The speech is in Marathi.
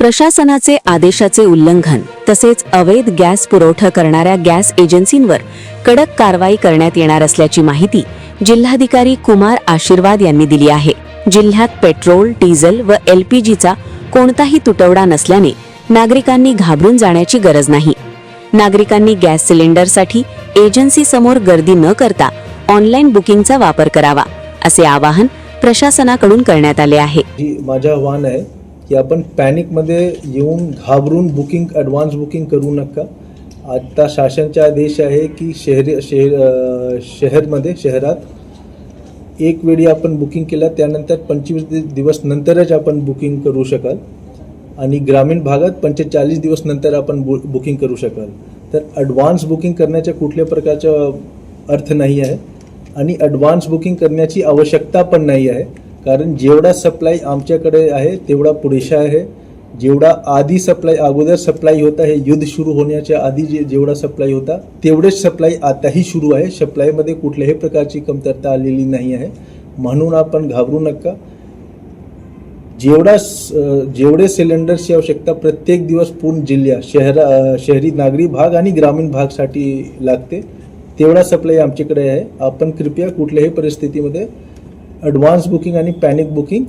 प्रशासनाचे आदेशाचे उल्लंघन तसेच अवैध गॅस पुरवठा करणाऱ्या गॅस एजन्सींवर कडक कारवाई करण्यात येणार असल्याची माहिती जिल्हाधिकारी कुमार आशीर्वाद यांनी दिली आहे। जिल्ह्यात पेट्रोल, डिझेल व LPGचा कोणताही तुटवडा नसल्याने नागरिकांनी घाबरून जाण्याची गरज नाही। नागरिकांनी गॅस सिलेंडरसाठी एजन्सी समोर गर्दी न करता ऑनलाईन बुकिंगचा वापर करावा, असे आवाहन प्रशासनाकडून करण्यात आले आहे। माझे आव्हान आहे की आपण पॅनिकमध्ये येऊन घाबरून बुकिंग ॲडव्हान्स बुकिंग करू नका। आता शासनाचा आदेश आहे की शहरात एक वेळी आपण बुकिंग केलं त्यानंतर 25 दिवस नंतरच आपण बुकिंग करू शकाल आणि ग्रामीण भागात 45 दिवस नंतर आपण बुकिंग करू शकाल। तर ॲडव्हान्स बुकिंग करण्याच्या कुठल्या प्रकारचा अर्थ नाही आहे आणि ॲडव्हान्स बुकिंग करण्याची आवश्यकता पण नाही आहे, कारण जेवढा सप्लाय आमच्याकडे आहे तेवढा पुरेसा आहे। जेवढा आधी सप्लाय अगोदर सप्लाय होता, हे युद्ध सुरू होण्याच्या आधी जेवढा सप्लाय होता तेवढेच सप्लाय आताही सुरू आहे। सप्लायमध्ये कुठल्याही प्रकारची कमतरता आलेली नाही आहे, म्हणून आपण घाबरू नका। जेवढे सिलेंडर्सची आवश्यकता प्रत्येक दिवस पूर्ण जिल्ह्यात शहरी नागरी भाग आणि ग्रामीण भागसाठी लागते तेवढा सप्लाय आमच्याकडे आहे। आपण कृपया कुठल्याही परिस्थितीमध्ये ॲडव्हान्स बुकिंग आणि पॅनिक बुकिंग